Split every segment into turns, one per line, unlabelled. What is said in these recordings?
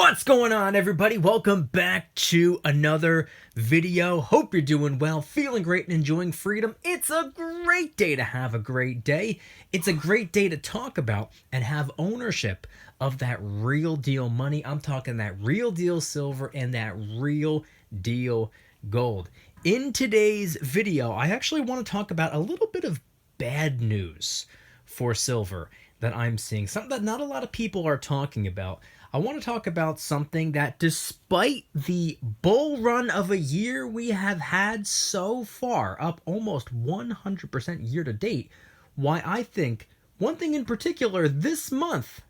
What's going on, everybody? Welcome back to another video. Hope you're doing well, feeling great, and enjoying freedom. It's a great day to have a great day. It's a great day to talk about and have ownership of that real deal money. I'm talking that real deal silver and that real deal gold. In today's video, I actually want to talk about a little bit of bad news for silver that I'm seeing, something that not a lot of people are talking about. I want to talk about something that, despite the bull run of a year we have had so far, up almost 100% year to date, why I think one thing in particular this month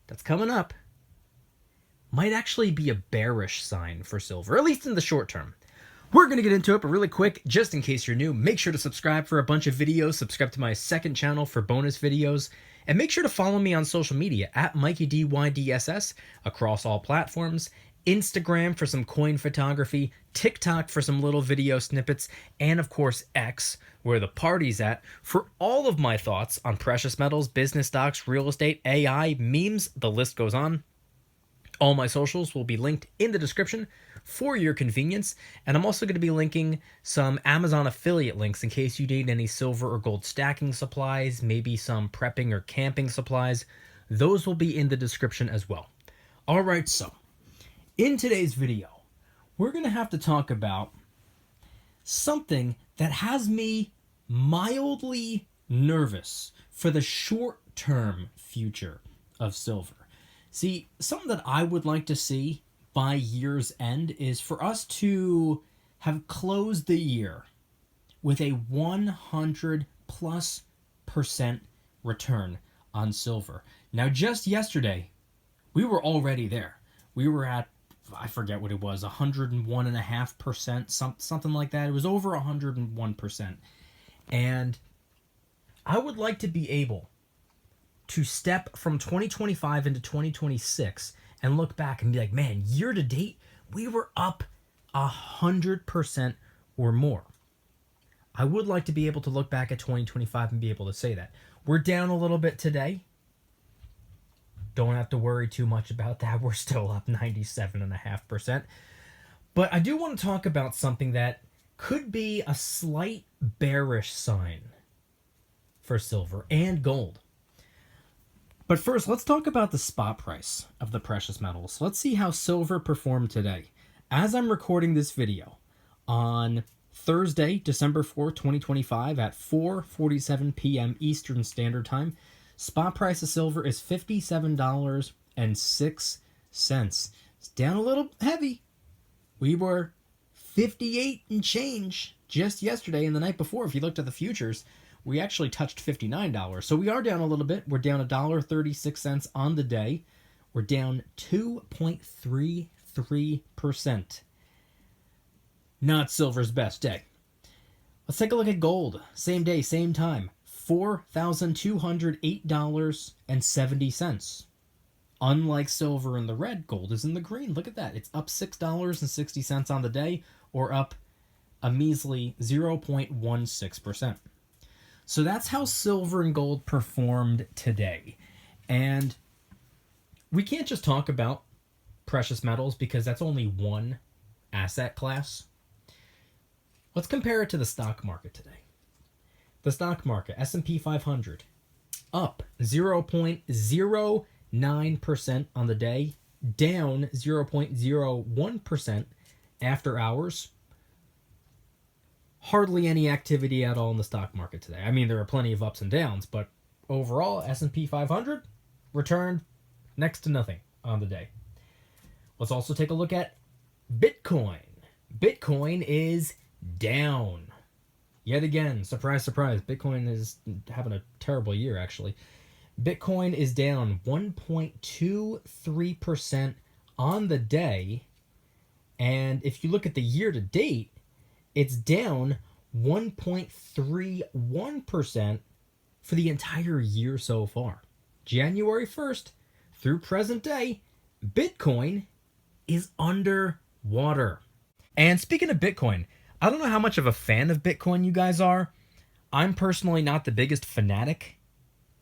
that's coming up might actually be a bearish sign for silver, at least in the short term. We're going to get into it, but really quick, just in case you're new, make sure to subscribe for a bunch of videos, subscribe to my second channel for bonus videos, and make sure to follow me on social media at Mykie DYDSS across all platforms, Instagram for some coin photography, TikTok for some little video snippets, and of course X, where the party's at, for all of my thoughts on precious metals, business stocks, real estate, AI, memes, the list goes on. All my socials will be linked in the description for your convenience, and I'm also going to be linking some Amazon affiliate links in case you need any silver or gold stacking supplies, maybe some prepping or camping supplies. Those will be in the description as well. Alright, so in today's video, we're going to have to talk about something that has me mildly nervous for the short-term future of silver. See, something that I would like to see by year's end is for us to have closed the year with a 100+% return on silver. Now, just yesterday, we were already there. We were at, I forget what it was, 101.5%, something like that. It was over 101%. And I would like to be able to step from 2025 into 2026 and look back and be like, man, year to date, we were up 100% or more. I would like to be able to look back at 2025 and be able to say that. We're down a little bit today. Don't have to worry too much about that. We're still up 97.5%. But I do want to talk about something that could be a slight bearish sign for silver and gold. But first, let's talk about the spot price of the precious metals. Let's see how silver performed today. As I'm recording this video on Thursday, December 4th, 2025 at 4:47 p.m. Eastern Standard Time, spot price of silver is $57.06. It's down a little heavy. We were 58 and change just yesterday and the night before. If you looked at the futures, we actually touched $59. So we are down a little bit. We're down $1.36 on the day. We're down 2.33%. Not silver's best day. Let's take a look at gold. Same day, same time. $4,208.70. Unlike silver in the red, gold is in the green. Look at that. It's up $6.60 on the day, or up a measly 0.16%. So that's how silver and gold performed today. And we can't just talk about precious metals because that's only one asset class. Let's compare it to the stock market today. The stock market, S&P 500, up 0.09% on the day, down 0.01% after hours. Hardly any activity at all in the stock market today. I mean, there are plenty of ups and downs, but overall, S&P 500 returned next to nothing on the day. Let's also take a look at Bitcoin. Bitcoin is down. Yet again, surprise, surprise, Bitcoin is having a terrible year, actually. Bitcoin is down 1.23% on the day, and if you look at the year to date, it's down 1.31% for the entire year so far. January 1st through present day, Bitcoin is underwater. And speaking of Bitcoin, I don't know how much of a fan of Bitcoin you guys are. I'm personally not the biggest fanatic,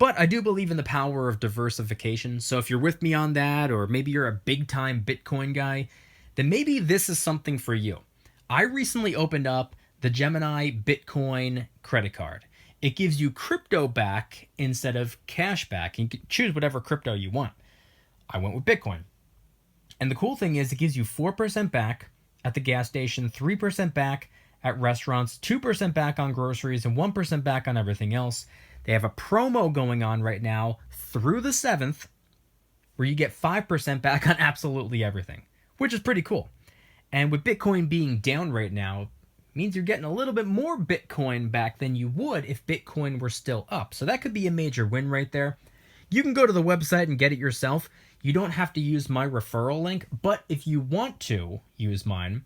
But I do believe in the power of diversification. So if you're with me on that, or maybe you're a big time Bitcoin guy, then maybe this is something for you. I recently opened up the Gemini Bitcoin credit card. It gives you crypto back instead of cash back. You can choose whatever crypto you want. I went with Bitcoin. And the cool thing is it gives you 4% back at the gas station, 3% back at restaurants, 2% back on groceries, and 1% back on everything else. They have a promo going on right now through the 7th where you get 5% back on absolutely everything, which is pretty cool. And with Bitcoin being down right now, means you're getting a little bit more Bitcoin back than you would if Bitcoin were still up. So that could be a major win right there. You can go to the website and get it yourself. You don't have to use my referral link, but if you want to use mine,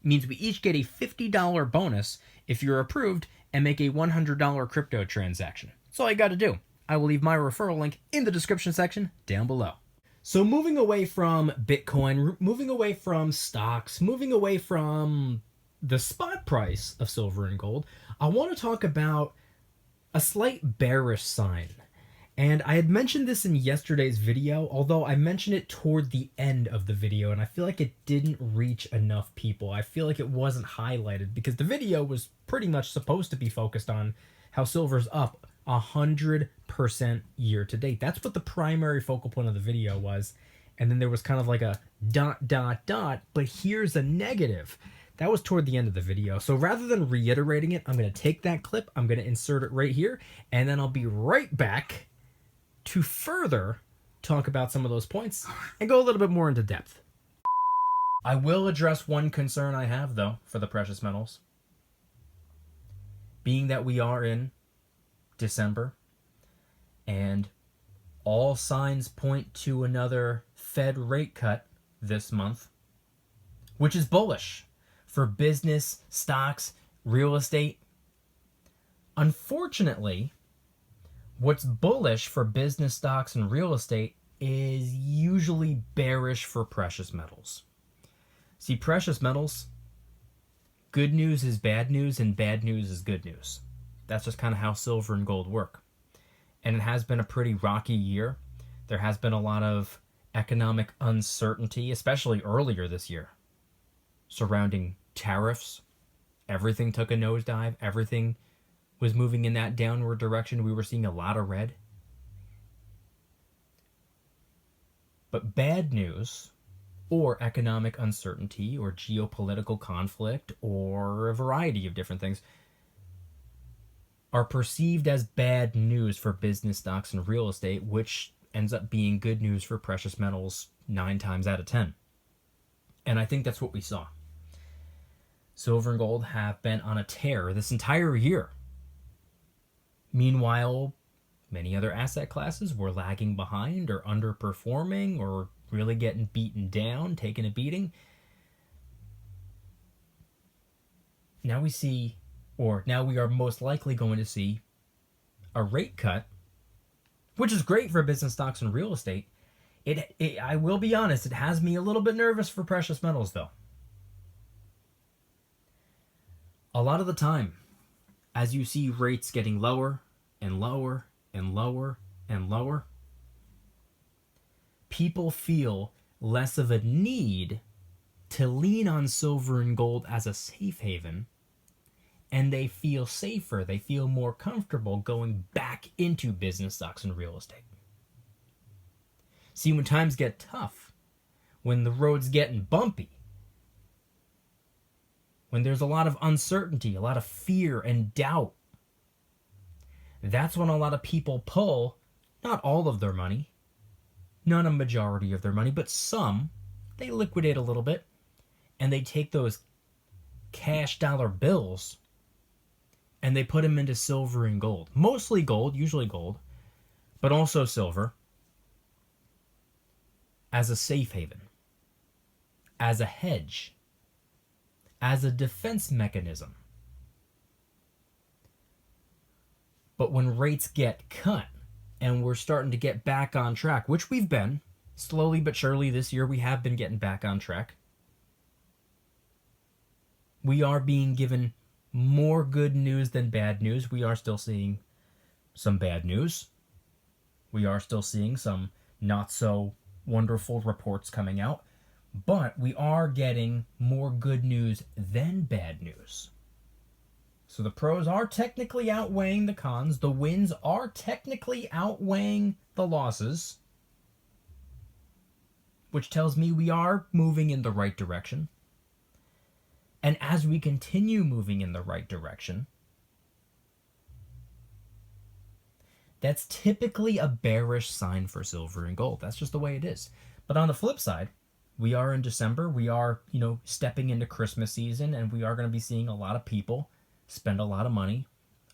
it means we each get a $50 bonus if you're approved and make a $100 crypto transaction. That's all you got to do. I will leave my referral link in the description section down below. So moving away from Bitcoin, moving away from stocks, moving away from the spot price of silver and gold, I want to talk about a slight bearish sign. And I had mentioned this in yesterday's video, although I mentioned it toward the end of the video, and I feel like it didn't reach enough people. I feel like it wasn't highlighted because the video was pretty much supposed to be focused on how silver's up 100% year to date. That's what the primary focal point of the video was. And then there was kind of like a ... but here's a negative. That was toward the end of the video. So rather than reiterating it, I'm going to take that clip, I'm going to insert it right here, and then I'll be right back to further talk about some of those points and go a little bit more into depth. I will address one concern I have, though, for the precious metals. Being that we are in December, and all signs point to another Fed rate cut this month, which is bullish for business, stocks, real estate. Unfortunately, what's bullish for business, stocks, and real estate is usually bearish for precious metals. See, precious metals, good news is bad news and bad news is good news. That's just kind of how silver and gold work. And it has been a pretty rocky year. There has been a lot of economic uncertainty, especially earlier this year, surrounding tariffs. Everything took a nosedive. Everything was moving in that downward direction. We were seeing a lot of red. But bad news, or economic uncertainty, or geopolitical conflict, or a variety of different things, are perceived as bad news for business, stocks, and real estate, which ends up being good news for precious metals 9 times out of 10. And I think that's what we saw. Silver and gold have been on a tear this entire year. Meanwhile, many other asset classes were lagging behind or underperforming or really getting beaten down, taking a beating. Now we are most likely going to see a rate cut, which is great for business, stocks, and real estate. I will be honest, it has me a little bit nervous for precious metals, though. A lot of the time, as you see rates getting lower and lower and lower and lower, people feel less of a need to lean on silver and gold as a safe haven, and they feel safer, they feel more comfortable going back into business, stocks, and real estate. See, when times get tough, when the road's getting bumpy, when there's a lot of uncertainty, a lot of fear and doubt, that's when a lot of people pull, not all of their money, not a majority of their money, but some, they liquidate a little bit, and they take those cash dollar bills and they put them into silver and gold. Mostly gold, usually gold, but also silver, as a safe haven, as a hedge, as a defense mechanism. But when rates get cut and we're starting to get back on track, which we've been, slowly but surely this year we have been getting back on track, we are being given more good news than bad news. We are still seeing some bad news. We are still seeing some not so wonderful reports coming out, but we are getting more good news than bad news. So the pros are technically outweighing the cons. The wins are technically outweighing the losses, which tells me we are moving in the right direction. And as we continue moving in the right direction, that's typically a bearish sign for silver and gold. That's just the way it is. But on the flip side, we are in December. We are, stepping into Christmas season, and we are going to be seeing a lot of people spend a lot of money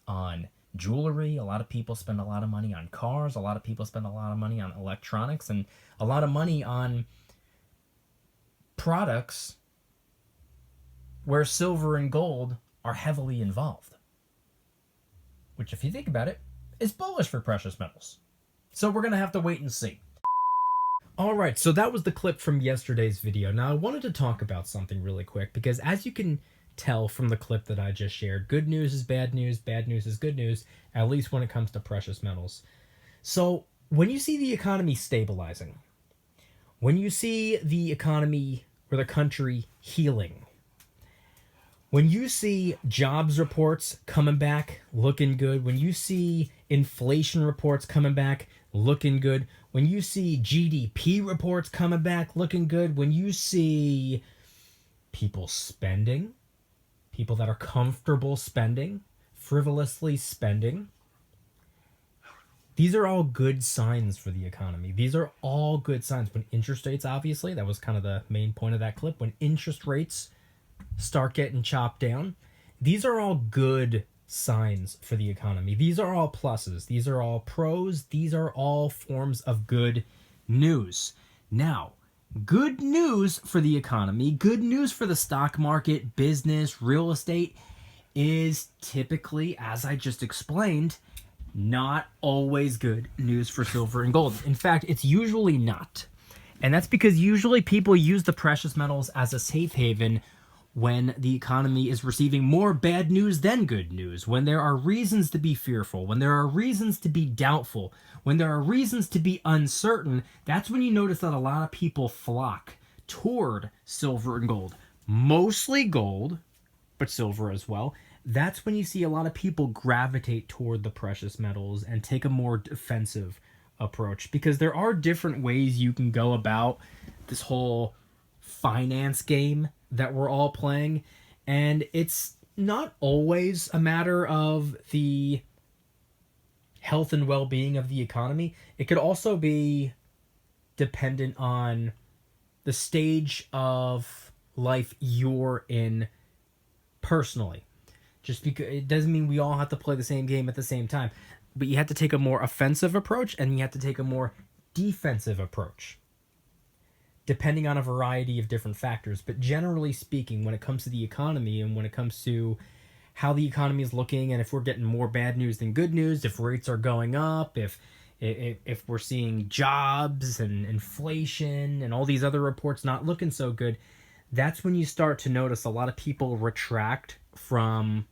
on jewelry. A lot of people spend a lot of money on cars. A lot of people spend a lot of money on electronics, and a lot of money on products where silver and gold are heavily involved. Which, if you think about it, is bullish for precious metals. So we're going to have to wait and see. Alright, so that was the clip from yesterday's video. Now I wanted to talk about something really quick, because as you can tell from the clip that I just shared, good news is bad news is good news, at least when it comes to precious metals. So when you see the economy stabilizing, when you see the economy or the country healing, when you see jobs reports coming back looking good, when you see inflation reports coming back looking good, when you see GDP reports coming back looking good, when you see people spending, people that are comfortable spending, frivolously spending, these are all good signs for the economy. These are all good signs. When interest rates, obviously, that was kind of the main point of that clip, when interest rates start getting chopped down, these are all good signs for the economy. These are all pluses. These are all pros. These are all forms of good news. Now, good news for the economy, good news for the stock market, business, real estate is typically, as I just explained, not always good news for silver and gold. In fact, it's usually not. And that's because usually people use the precious metals as a safe haven when the economy is receiving more bad news than good news, when there are reasons to be fearful, when there are reasons to be doubtful, when there are reasons to be uncertain. That's when you notice that a lot of people flock toward silver and gold. Mostly gold, but silver as well. That's when you see a lot of people gravitate toward the precious metals and take a more defensive approach, because there are different ways you can go about this whole finance game that we're all playing, and it's not always a matter of the health and well-being of the economy. It could also be dependent on the stage of life you're in personally. Just because it doesn't mean we all have to play the same game at the same time, but you have to take a more offensive approach and you have to take a more defensive approach, depending on a variety of different factors. But generally speaking, when it comes to the economy and when it comes to how the economy is looking, and if we're getting more bad news than good news, if rates are going up, if we're seeing jobs and inflation and all these other reports not looking so good, that's when you start to notice a lot of people retract from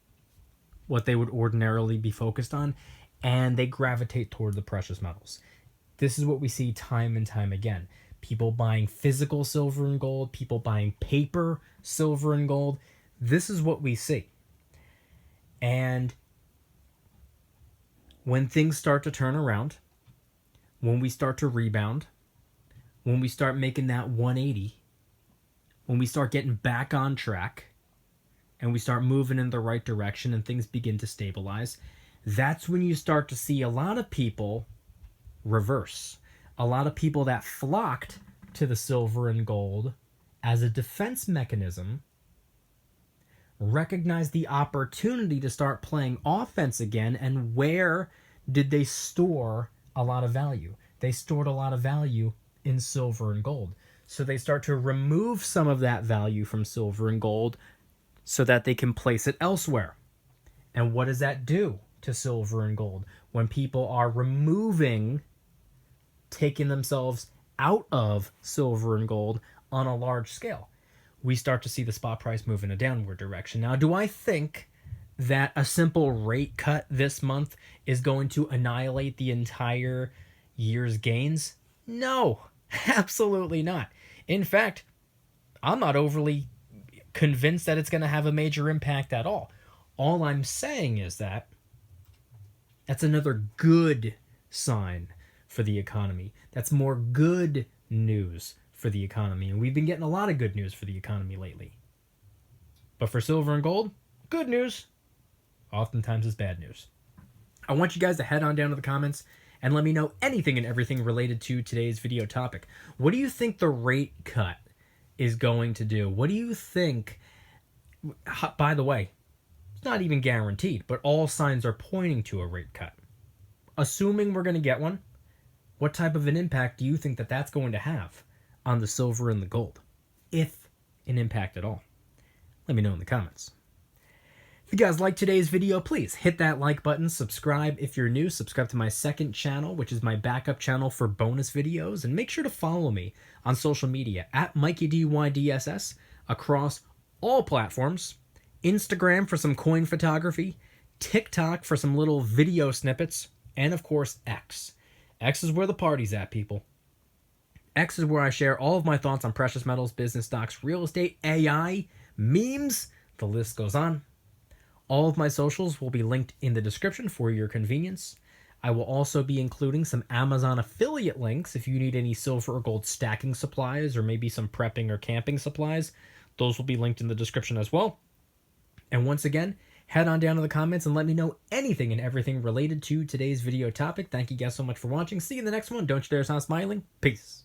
what they would ordinarily be focused on, and they gravitate toward the precious metals. This is what we see time and time again. People buying physical silver and gold, people buying paper silver and gold. This is what we see. And when things start to turn around, when we start to rebound, when we start making that 180, when we start getting back on track, and we start moving in the right direction and things begin to stabilize, that's when you start to see a lot of people reverse. A lot of people that flocked to the silver and gold as a defense mechanism recognize the opportunity to start playing offense again. And where did they store a lot of value? They stored a lot of value in silver and gold. So they start to remove some of that value from silver and gold so that they can place it elsewhere. And what does that do to silver and gold? When people are taking themselves out of silver and gold on a large scale, we start to see the spot price move in a downward direction. Now, do I think that a simple rate cut this month is going to annihilate the entire year's gains? No, absolutely not. In fact, I'm not overly convinced that it's going to have a major impact at all. All I'm saying is that that's another good sign for the economy. That's more good news for the economy. And we've been getting a lot of good news for the economy lately. But for silver and gold, good news oftentimes is bad news. I want you guys to head on down to the comments and let me know anything and everything related to today's video topic. What do you think the rate cut is going to do? What do you think? By the way, it's not even guaranteed, but all signs are pointing to a rate cut. Assuming we're going to get one, what type of an impact do you think that that's going to have on the silver and the gold? If an impact at all. Let me know in the comments. If you guys like today's video, please hit that like button, subscribe if you're new, subscribe to my second channel, which is my backup channel for bonus videos, and make sure to follow me on social media at Mykie DYDSS across all platforms. Instagram for some coin photography, TikTok for some little video snippets, and of course X. X is where the party's at, people. X is where I share all of my thoughts on precious metals, business stocks, real estate, AI, memes, the list goes on. All of my socials will be linked in the description for your convenience. I will also be including some Amazon affiliate links if you need any silver or gold stacking supplies or maybe some prepping or camping supplies. Those will be linked in the description as well. And once again, head on down to the comments and let me know anything and everything related to today's video topic. Thank you guys so much for watching. See you in the next one. Don't you dare stop smiling. Peace.